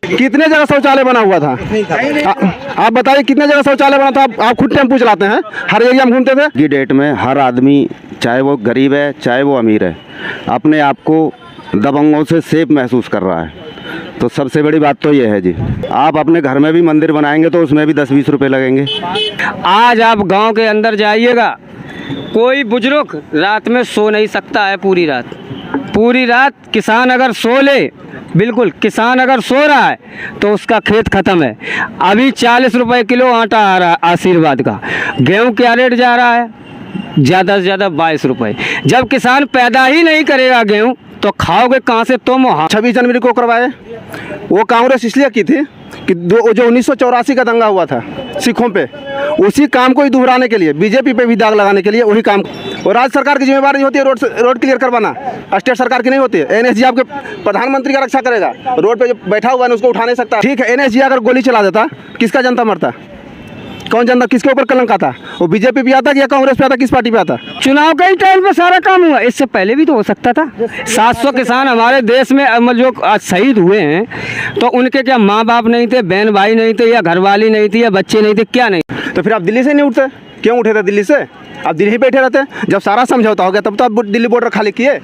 कितने जगह शौचालय बना हुआ था? आप बताइए कितने जगह शौचालय बना था? आप खुद टेम्पू चलाते हैं, हर एरिया में घूमते थे। की डेट में हर आदमी, चाहे वो गरीब है चाहे वो अमीर है, अपने आप को दबंगों से सेफ महसूस कर रहा है। तो सबसे बड़ी बात तो ये है जी, आप अपने घर में भी मंदिर बनाएंगे तो उसमें भी 10-20 रुपए लगेंगे। आज आप गांव के अंदर जाइएगा, कोई बुजुर्ग रात में सो नहीं सकता है। पूरी रात किसान अगर सो ले, बिल्कुल किसान अगर सो रहा है तो उसका खेत ख़त्म है। अभी 40 रुपए किलो आटा आ रहा है आशीर्वाद का। गेहूँ क्या रेट जा रहा है? ज़्यादा से ज़्यादा 22 रुपये। जब किसान पैदा ही नहीं करेगा गेहूँ तो खाओगे कहाँ से तुम? 26 जनवरी को करवाए, वो कांग्रेस इसलिए की थी कि जो 1984 का दंगा हुआ था सिखों पे, उसी काम को ही दोहराने के लिए, बीजेपी पे भी दाग लगाने के लिए वही काम। और राज्य सरकार की जिम्मेवारी होती है रोड क्लियर करवाना, स्टेट सरकार की नहीं होती है। एनएसजी आपके प्रधानमंत्री का रक्षा करेगा, रोड पे जो बैठा हुआ है उसको उठा नहीं सकता। ठीक है, एनएसजी अगर गोली चला देता किसका जनता मरता? कौन जनता किसके ऊपर कलंक आता? वो बीजेपी पे आता कि या कांग्रेस पे आता? किस पार्टी पे आता? चुनाव का ही टाइम पे सारा काम हुआ, इससे पहले भी तो हो सकता था। 700 किसान हमारे देश में जो आज शहीद हुए हैं, तो उनके क्या माँ बाप नहीं थे, बहन भाई नहीं थे, या घरवाली नहीं थी, या बच्चे नहीं थे? क्या नहीं? तो फिर आप दिल्ली से नहीं उठते? क्यों उठे थे दिल्ली से? आप दिल्ली ही बैठे रहते। जब सारा समझौता हो गया तब तो आप दिल्ली बॉर्डर खाली किए।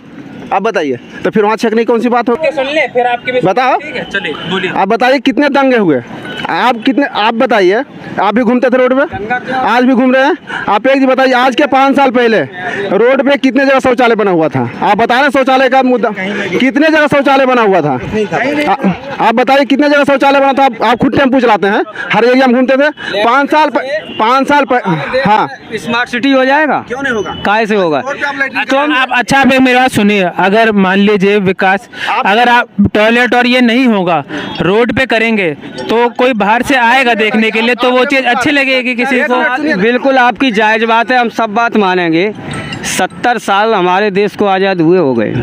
आप बताइए, तो फिर वहाँ छेकने कौन सी बात हो? सुन ले, फिर आपके बताओ, चलिए बोलिए। आप बताइए कितने दंगे हुए? आप बताइए, आप भी घूमते थे रोड पे, आज भी घूम रहे हैं। आप एक बताइए, आज के 5 साल पहले रोड पे कितने जगह शौचालय बना हुआ था? आप बता रहे शौचालय का मुद्दा, कितने जगह शौचालय बना हुआ था? आप बताइए कितने जगह शौचालय बना था? आप खुद टेम्पू चलाते हैं, हर एरिया में घूमते थे। 5 साल हाँ, स्मार्ट सिटी हो जाएगा? क्यों नहीं होगा? काय से होगा? तो आप अच्छा, आप मेरी बात सुनिए। अगर मान लीजिए विकास, अगर आप टॉयलेट और ये नहीं होगा, रोड पे करेंगे तो कोई बाहर से आएगा देखने के लिए, तो वो चीज़ अच्छी लगेगी किसी को। बिल्कुल आपकी जायज़ बात है, हम सब बात मानेंगे। 70 साल हमारे देश को आज़ाद हुए हो गए।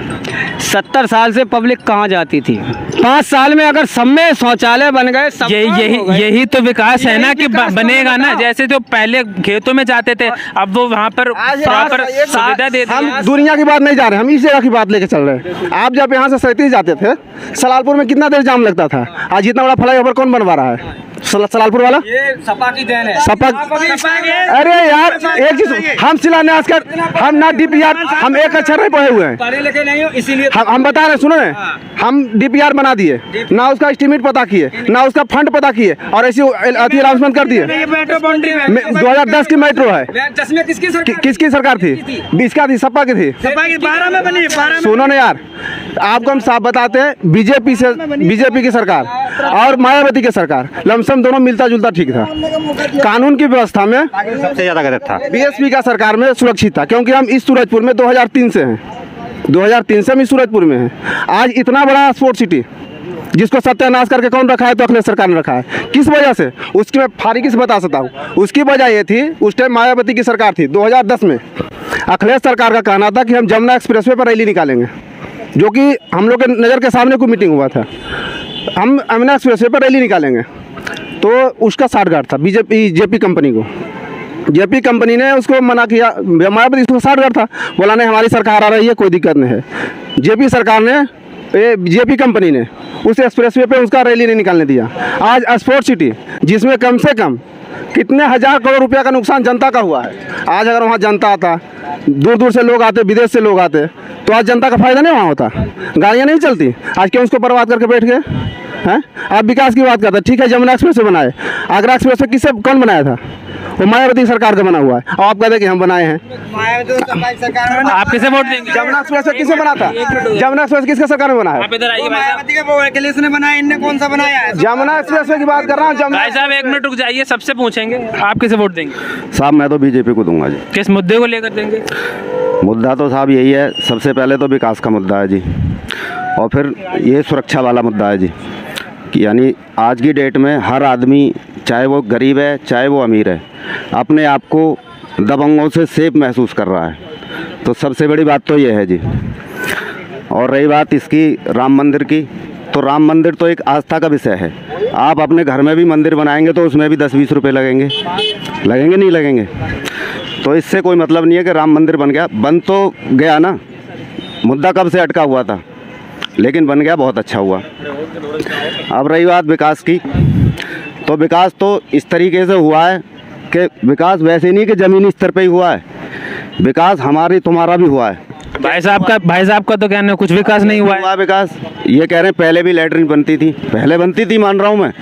70 साल से पब्लिक कहाँ जाती थी? 5 साल में अगर सब में शौचालय बन गए, सब यही तो विकास है ना, कि बनेगा ना। जैसे तो पहले खेतों में जाते थे, अब वो वहाँ पर प्रॉपर सुविधा दे दी। हम दुनिया की बात नहीं जा रहे, हम इस जगह की बात लेके चल रहे हैं। आप जब यहाँ से 37 जाते थे, सलालपुर में कितना देर जाम लगता था? आज इतना बड़ा फ्लाईओवर कौन बनवा रहा है? सलालपुर वाला ये सपा की देन है। सपा। अरे यार एक चीज, हम शिलान्यास कर, हम ना डीपीआर, हम एक अक्षर नहीं पढ़े हुए हैं, पढ़े लिखे नहीं हो, इसीलिए हम बता रहे हैं। सुनो ना, हम डीपीआर बना दिए ना, उसका एस्टीमेट पता किए ना, उसका फंड पता किए, और ऐसी अनाउंसमेंट कर दिए। 2010 की मेट्रो है, किसकी सरकार थी? 20 का थी, सपा की थी। 12 में बनी। सुनो ना यार, आपको हम साफ बताते हैं, बीजेपी की सरकार और मायावती की सरकार लमसम दोनों मिलता जुलता ठीक था। कानून की व्यवस्था में सबसे ज्यादा गलत था। बीएसपी का सरकार में सुरक्षित था, क्योंकि हम इस सूरजपुर में 2003 से हैं। 2003 से हम इस सूरजपुर में हैं। आज इतना बड़ा स्पोर्ट्स सिटी जिसको सत्यानाश करके कौन रखा है? तो अखिलेश सरकार ने रखा है। किस वजह से? उसकी मैं फारीकी से बता सकता हूँ। उसकी वजह ये थी, उस टाइम मायावती की सरकार थी। 2010 में अखिलेश सरकार का कहना था कि हम जमुना एक्सप्रेसवे पर रैली निकालेंगे, जो कि हम लोग के नज़र के सामने कोई मीटिंग हुआ था। हम जमुना एक्सप्रेसवे पर रैली निकालेंगे, तो उसका साठगांठ था जेपी कंपनी को। जेपी कंपनी ने उसको मना किया, मायावती उसको साठगांठ था, बोला नहीं हमारी सरकार आ रही है, कोई दिक्कत नहीं है। जेपी कंपनी ने उस एक्सप्रेसवे पे उसका रैली नहीं निकालने दिया। आज स्पोर्ट्स सिटी जिसमें कम से कम कितने हजार करोड़ रुपया का नुकसान जनता का हुआ है, आज अगर वहाँ जनता आता, दूर दूर से लोग आते, विदेश से लोग आते, तो आज जनता का फायदा नहीं वहाँ होता, गाड़ियाँ नहीं चलती। आज क्यों उसको बर्बाद करके बैठ गए हैं? आप विकास की बात करते हैं, ठीक है, जमुना एक्सप्रेस बनाए, आगरा एक्सप्रेस किससे, कौन बनाया था? वो मायावती सरकार का बना हुआ है, और आप कहते हैं कि हम बनाए हैं। आप किसे वोट देंगे? जमुना एक्सप्रेस किसने बना था? जमुना एक्सप्रेस किसका सरकार में बना है? आप इधर आइए। कौन सा बनाया है? जमुना एक्सप्रेस की बात कर रहा हूँ। भाई साहब 1 मिनट रुक जाइए, सबसे पूछेंगे, आप किसे वोट देंगे? साहब मैं तो बीजेपी को दूंगा जी। किस मुद्दे को लेकर देंगे? मुद्दा तो साहब यही है, सबसे पहले तो विकास का मुद्दा है जी, और फिर ये सुरक्षा वाला मुद्दा है जी, कि यानी आज की डेट में हर आदमी, चाहे वो गरीब है चाहे वो अमीर है, अपने आप को दबंगों से सेफ महसूस कर रहा है। तो सबसे बड़ी बात तो ये है जी। और रही बात इसकी राम मंदिर की, तो राम मंदिर तो एक आस्था का विषय है। आप अपने घर में भी मंदिर बनाएंगे तो उसमें भी 10-20 रुपये लगेंगे, नहीं लगेंगे? तो इससे कोई मतलब नहीं है कि राम मंदिर बन गया, बन तो गया ना, मुद्दा कब से अटका हुआ था। लेकिन बन गया बहुत अच्छा हुआ। अब रही बात विकास की, तो विकास तो इस तरीके से हुआ है कि विकास वैसे नहीं कि ज़मीनी स्तर पे ही हुआ है, विकास हमारी तुम्हारा भी हुआ है। भाई साहब का तो कहना है कुछ विकास नहीं हुआ है। हुआ विकास, ये कह रहे हैं पहले भी लैटरिन बनती थी, पहले बनती थी मान रहा हूँ मैं,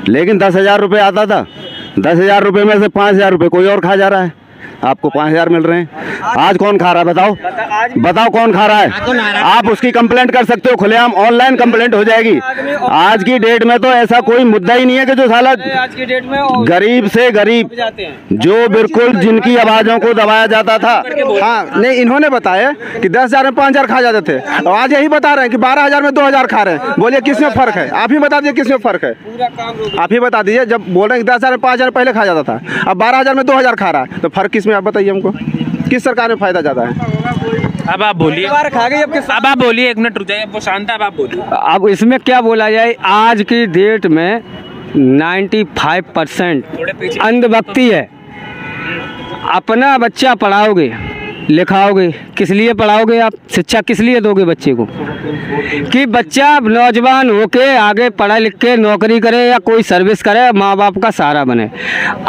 लेकिन 10,000 रुपये आता था, 10,000 रुपये में से 5,000 रुपये कोई और खा जा रहा है, आपको 5,000 मिल रहे हैं। आज कौन खा रहा है बताओ, बताओ कौन खा रहा है? आप उसकी कंप्लेंट कर सकते हो, खुलेआम ऑनलाइन कंप्लेंट हो जाएगी। आज की डेट में तो ऐसा कोई मुद्दा ही नहीं है कि जो साला आज की डेट में गरीब से गरीब, जो बिल्कुल जिनकी आवाज़ों को दबाया जाता था। हाँ नहीं, इन्होंने बताया कि 10,000 में 5,000 खा जाते थे, और आज यही बता रहे हैं कि 12,000 में 2,000 खा रहे हैं। बोलिए किस में फ़र्क है? आप ही बता दीजिए किस में फ़र्क है, आप ही बता दीजिए। जब बोल रहे हैं कि 10,000 में 5,000 पहले खा जाता था, अब 12,000 में 2,000 खा रहा है, तो फ़र्क किस में? आप बताइए हमको, किस सरकार में फ़ायदा ज़्यादा है? अब आप बोलिए, अब आप बोलिए, 1 मिनट रुक जाइए, वो शांत है, अब आप बोलिए। अब इसमें क्या बोला जाए, आज की डेट में 95% अंधभक्ति है। अपना बच्चा पढ़ाओगे लिखाओगे, किस लिए पढ़ाओगे आप? शिक्षा किस लिए दोगे बच्चे को? कि बच्चा नौजवान होके आगे पढ़ा लिख के नौकरी करे या कोई सर्विस करे, माँ बाप का सहारा बने।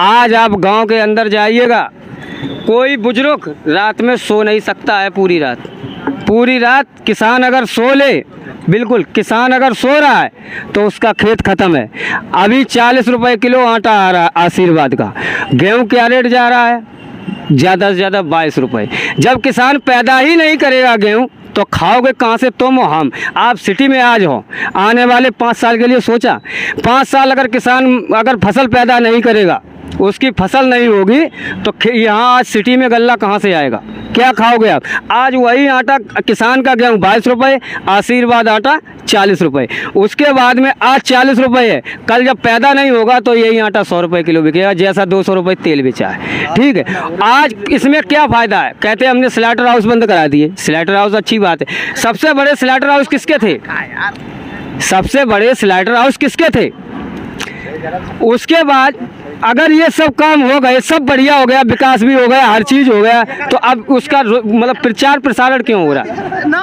आज आप गांव के अंदर जाइएगा, कोई बुजुर्ग रात में सो नहीं सकता है, पूरी रात किसान अगर सो ले, बिल्कुल किसान अगर सो रहा है तो उसका खेत ख़त्म है। अभी 40 रुपए किलो आटा आ रहा है आशीर्वाद का। गेहूं क्या रेट जा रहा है? ज़्यादा से ज़्यादा 22 रुपये। जब किसान पैदा ही नहीं करेगा गेहूं तो खाओगे कहाँ से तुम और हम? आप सिटी में आज हो, आने वाले 5 साल के लिए सोचा, 5 साल अगर किसान अगर फसल पैदा नहीं करेगा, उसकी फसल नहीं होगी, तो यहाँ आज सिटी में गल्ला कहाँ से आएगा? क्या खाओगे आप? आज वही आटा किसान का गेहूँ 22 रुपये, आशीर्वाद आटा 40 रुपये, उसके बाद में आज 40 रुपये है, कल जब पैदा नहीं होगा तो यही आटा 100 रुपये किलो बिकेगा, जैसा 200 रुपये तेल बेचा है। ठीक है, आज इसमें क्या फ़ायदा है? कहते हैं हमने स्लैटर हाउस बंद करा दिए। स्लैटर हाउस अच्छी बात है, सबसे बड़े स्लैटर हाउस किसके थे? सबसे बड़े स्लैटर हाउस किसके थे? उसके बाद अगर ये सब काम हो गए, सब बढ़िया हो गया, विकास भी हो गया, हर चीज़ हो गया, तो अब उसका मतलब प्रचार प्रसारण क्यों हो रहा?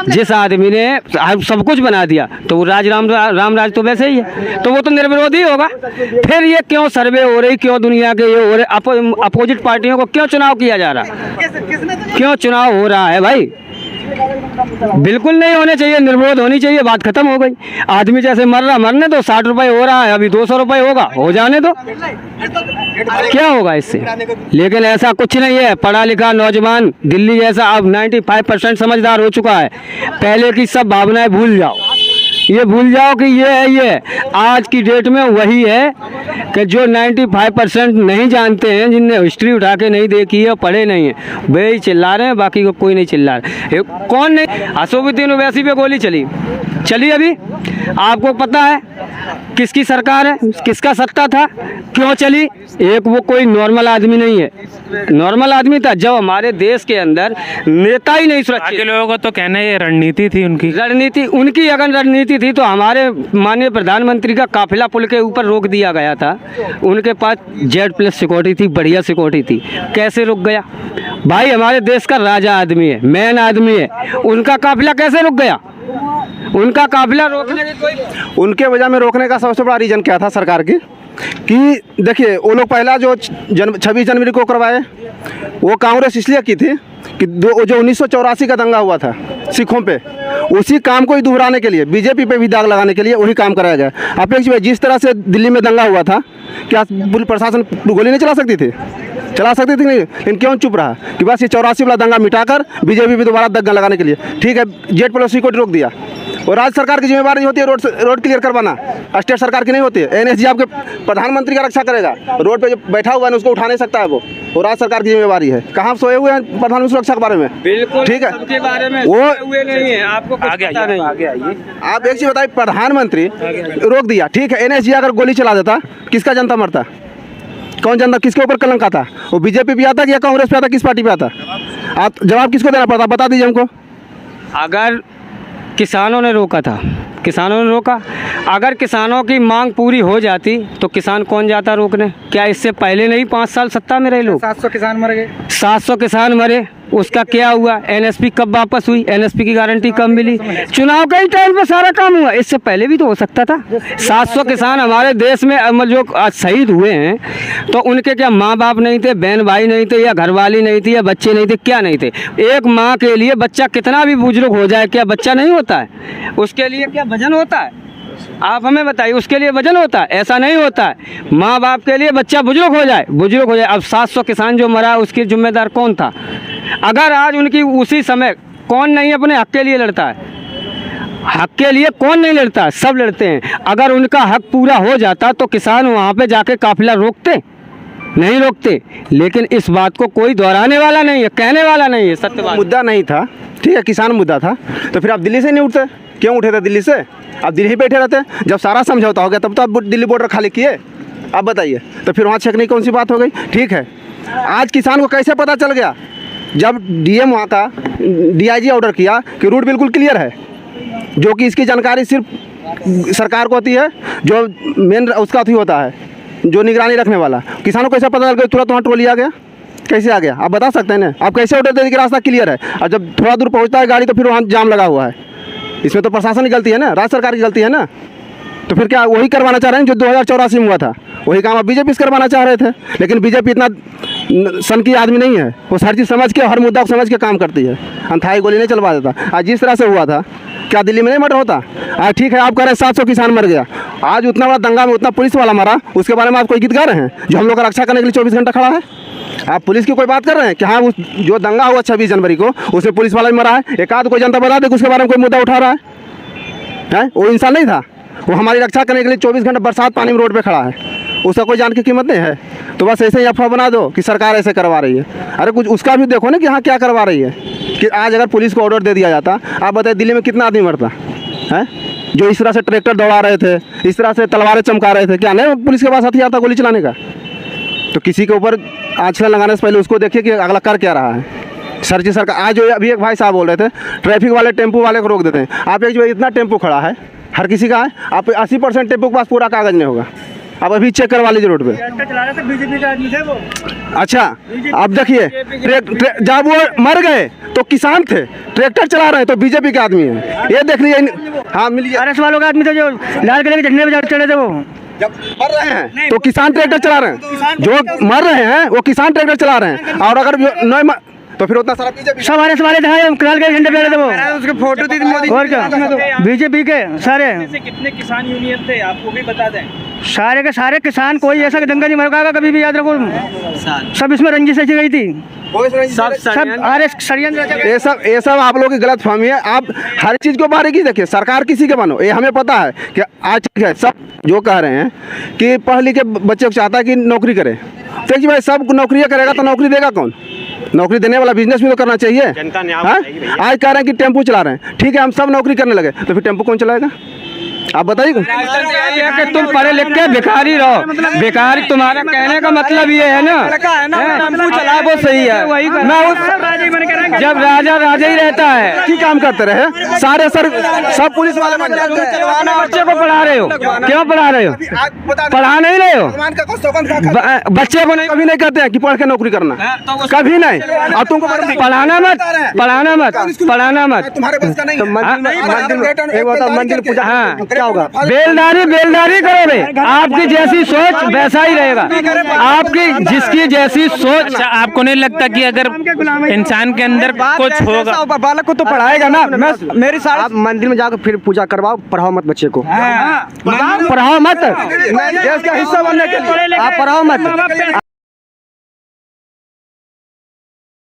जिस आदमी ने सब कुछ बना दिया तो वो राम राज तो वैसे ही है, तो वो तो निर्विरोधी होगा। फिर ये क्यों सर्वे हो रही, क्यों दुनिया के ये हो रहे, अपोजिट पार्टियों को क्यों चुनाव किया जा रहा? क्यों चुनाव हो रहा है भाई? बिल्कुल नहीं होने चाहिए, निर्विरोध होनी चाहिए, बात खत्म हो गई। आदमी जैसे मर रहा मरने दो, 60 रुपये हो रहा है, अभी 200 रुपये होगा, हो जाने दो, क्या होगा इससे? लेकिन ऐसा कुछ नहीं है। पढ़ा लिखा नौजवान दिल्ली जैसा अब 95% समझदार हो चुका है। पहले की सब भावनाएं भूल जाओ, ये भूल जाओ कि ये है, ये आज की डेट में वही है कि जो 95% नहीं जानते हैं, जिनने हिस्ट्री उठा के नहीं देखी है, पढ़े नहीं है, वे ही चिल्ला रहे हैं, बाकी को कोई नहीं चिल्ला रहा। कौन नहीं? असदुद्दीन ओवैसी पे गोली चली अभी, आपको पता है किसकी सरकार है, किसका सत्ता था, क्यों चली? एक वो कोई नॉर्मल आदमी नहीं है, नॉर्मल आदमी था। जब हमारे देश के अंदर नेता ही नहीं सुरक्षित, बाकी लोगों को तो कहना ये रणनीति थी उनकी, उनकी अगर रणनीति थी तो हमारे माननीय प्रधानमंत्री का काफिला पुल के ऊपर रोक दिया गया था। उनके पास Z+ सिक्योरिटी थी, बढ़िया सिक्योरिटी थी, कैसे रुक गया भाई? हमारे देश का राजा आदमी है, मेन आदमी है, उनका काफिला कैसे रुक गया? उनका काफिला रोकने की कोई, उनके वजह में रोकने का सबसे बड़ा रीज़न क्या था सरकार की? कि देखिए, वो लोग पहला जो 26 जनवरी को करवाए, वो कांग्रेस इसलिए की थी कि जो 1984 का दंगा हुआ था सिखों पे, उसी काम को ही दोहराने के लिए, बीजेपी पे भी दाग लगाने के लिए वही काम कराया गया। आप जिस तरह से दिल्ली में दंगा हुआ था, क्या प्रशासन गोली नहीं चला सकती थी? चला सकती थी नहीं, लेकिन क्यों चुप रहा? कि बस ये 84 वाला दंगा मिटाकर बीजेपी पे दोबारा दंगा लगाने के लिए, ठीक है, Z+ सिक्योरिटी रोक दिया। और राज्य सरकार की जिम्मेवारी होती है रोड क्लियर करवाना, स्टेट सरकार की नहीं होती है। NSG आपके प्रधानमंत्री का रक्षा करेगा, रोड पे जो बैठा हुआ है उसको उठा नहीं सकता है वो राज्य सरकार की जिम्मेवारी है। कहाँ सोए हुए हैं प्रधानमंत्री सुरक्षा के बारे में? बिल्कुल ठीक है, सबके बारे में वो हुए नहीं है, आपको कुछ पता नहीं। आगे आइए। आप एक चीज़ बताइए, प्रधानमंत्री रोक दिया, ठीक है, NSG अगर गोली चला देता, किसका जनता मरता? कौन जनता, किसके ऊपर कलंक आता? वो बीजेपी पे आता कि या कांग्रेस पे आता, किस पार्टी पे आता? आप जवाब किसको देना पड़ता, बता दीजिए हमको। अगर किसानों ने रोका था, किसानों ने रोका, अगर किसानों की मांग पूरी हो जाती तो किसान कौन जाता रोकने? क्या इससे पहले नहीं 5 साल सत्ता में रहे लोग? 700 किसान मर गए, 700 किसान मरे, उसका क्या हुआ? एनएसपी कब वापस हुई? एनएसपी की गारंटी कब मिली? चुनाव के ही टाइम पे सारा काम हुआ, इससे पहले भी तो हो सकता था। 700 किसान हमारे देश में जो आज शहीद हुए हैं, तो उनके क्या माँ बाप नहीं थे, बहन भाई नहीं थे, या घरवाली नहीं थी, या बच्चे नहीं थे? क्या नहीं थे? एक माँ के लिए बच्चा कितना भी बुजुर्ग हो जाए, क्या बच्चा नहीं होता है? उसके लिए क्या वजन होता है? आप हमें बताइए, उसके लिए वजन होता है? ऐसा नहीं होता है। माँ बाप के लिए बच्चा बुजुर्ग हो जाए। अब 700 किसान जो मरा, उसकी जिम्मेदार कौन था? अगर आज उनकी उसी समय, कौन नहीं अपने हक के लिए लड़ता है? हक के लिए कौन नहीं लड़ता है? सब लड़ते हैं। अगर उनका हक पूरा हो जाता तो किसान वहाँ पे जाके काफिला रोकते? नहीं रोकते। लेकिन इस बात को कोई दोहराने वाला नहीं है, कहने वाला नहीं है। सत्य बात। मुद्दा नहीं था, ठीक है, किसान मुद्दा था, तो फिर आप दिल्ली से नहीं उठते? क्यों उठे थे दिल्ली से? आप दिल्ली ही बैठे रहते। जब सारा समझौता हो गया तब तो आप दिल्ली बॉर्डर खाली किए। आप बताइए, तो फिर वहाँ छेकने की कौन सी बात हो गई? ठीक है, आज किसान को कैसे पता चल गया? जब डीएम वहाँ का डीआईजी ऑर्डर किया कि रूट बिल्कुल क्लियर है, जो कि इसकी जानकारी सिर्फ सरकार को होती है, जो मेन उसका अथी होता है, जो निगरानी रखने वाला। किसानों को कैसे पता चल गया? तुरंत वहाँ ट्रोली आ गया, कैसे आ गया? आप बता सकते हैं ना? आप कैसे ऑर्डर दे कि रास्ता क्लियर है, और जब थोड़ा दूर पहुँचता है गाड़ी तो फिर वहाँ जाम लगा हुआ है? इसमें तो प्रशासन की गलती है ना, राज्य सरकार की गलती है ना। तो फिर क्या वही करवाना चाह रहे हैं जो 2084 में हुआ था? वही काम आप बीजेपी से करवाना चाह रहे थे। लेकिन बीजेपी इतना सन की आदमी नहीं है, वो हर चीज़ समझ के, हर मुद्दा को समझ के काम करती है। अंथाई गोली नहीं चलवा देता। आज जिस तरह से हुआ था, क्या दिल्ली में नहीं मर्डर होता? आज ठीक है, आप कह रहे हैं 700 किसान मर गया, आज उतना बड़ा दंगा में उतना पुलिस वाला मरा, उसके बारे में आप कोई गीत गा रहे हैं? जो हम लोग का रक्षा करने के लिए 24 घंटा खड़ा है। आप पुलिस की कोई बात कर रहे हैं कि हाँ, उस जो दंगा हुआ 26 जनवरी को, उसमें पुलिस वाला भी मरा है? एक आध कोई जनता बता दे कि उसके बारे में कोई मुद्दा उठा रहा है? वो इंसान नहीं था? वो हमारी रक्षा करने के लिए 24 घंटे बरसात पानी में रोड पे खड़ा है, उसका कोई जान की कीमत नहीं है? तो बस ऐसे ही अफवाह बना दो कि सरकार ऐसे करवा रही है। अरे कुछ उसका भी देखो ना कि हाँ क्या करवा रही है। कि आज अगर पुलिस को ऑर्डर दे दिया जाता, आप बताइए दिल्ली में कितना आदमी मरता है? जो इस तरह से ट्रैक्टर दौड़ा रहे थे, इस तरह से तलवारें चमका रहे थे, क्या नहीं पुलिस के पास हथियार था गोली चलाने का? तो किसी के ऊपर आँचल लगाने से पहले उसको देखिए कि अगला कर क्या रहा है। सरजी सरकार, आज जो अभी एक भाई साहब बोल रहे थे, ट्रैफिक वाले टेम्पो वाले को रोक देते हैं। आप एक जो इतना टेम्पो खड़ा है, हर किसी का है, आप 80% टेम्पो के पास पूरा कागज नहीं होगा। आप अभी चेक करवा लीजिए रोड पे। बीजेपी का आदमी थे वो। अच्छा, आप देखिए, जब वो मर गए तो किसान थे, ट्रैक्टर चला रहे हैं तो बीजेपी के आदमी है। ये देख लीजिए। हाँ मिलिए। आरएस वालों का आदमी थे, जो लाल किले के झंडे पे चढ़े थे, वो जब मर रहे हैं तो किसान ट्रैक्टर चला रहे हैं। जो मर रहे हैं वो किसान ट्रैक्टर चला रहे हैं। और अगर नहीं तो फिर उतना सारा बीजेपी सब आरएस वाले थे, लाल के झंडे पे लगे थे वो। उसके फोटो दी मोदी। और क्या बीजेपी के सारे कितने किसान यूनियन थे आपको भी बता दें? सारे के सारे किसान, कोई ऐसा दंगा नहीं मरकागा कभी भी, याद रखो। सब इसमें रंजिश ऐसी गई थी, सब आरएस षड्यंत्र। ये सब आप लोगों की गलत फहमी है। आप हर चीज़ को बारीकी देखिए। सरकार किसी के बनो, ये हमें पता है कि आज ठीक है, सब जो कह रहे हैं कि पढ़ लिखे बच्चे को चाहता है कि नौकरी करे, तो जी भाई सब नौकरियाँ करेगा तो नौकरी देगा कौन? नौकरी देने वाला बिजनेस भी तो करना चाहिए। आज कह रहे हैं कि टेम्पो चला रहे हैं, ठीक है, हम सब नौकरी करने लगे, तो फिर टेम्पो कौन चलाएगा? आप बताइए। कि तुम पढ़े लिख के भिखारी रहो, भिखारी, तुम्हारा कहने का मतलब ये है ना, चला वो सही है। मैं उस जब राजा राजा ही रहता है की काम करते रहे सारे सब पुलिस वाले बन जाते हैं। बच्चे को पढ़ा रहे हो, क्यों पढ़ा रहे हो? पढ़ा नहीं रहे हो बच्चे को? नहीं, कभी नहीं कहते हैं कि पढ़ के नौकरी करना, कभी नहीं। और तुमको पढ़ाना मत, पढ़ाना मत, पढ़ाना मत। तुम्हारे बस का नहीं है। मंदिर पूजा हाँ, क्या होगा? बेलदारी करोगे, आपकी जैसी सोच वैसा ही रहेगा। आपकी जिसकी जैसी सोच। अच्छा, आपको नहीं लगता कि अगर इंसान के अंदर कुछ होगा? बालक को तो पढ़ाएगा ना। मैं मेरी साथ आप मंदिर में जाकर फिर पूजा करवाओ, पढ़ाओ मत बच्चे को। पढ़ाओ मत, देश का हिस्सा बनने के लिए आप पढ़ाओ मत।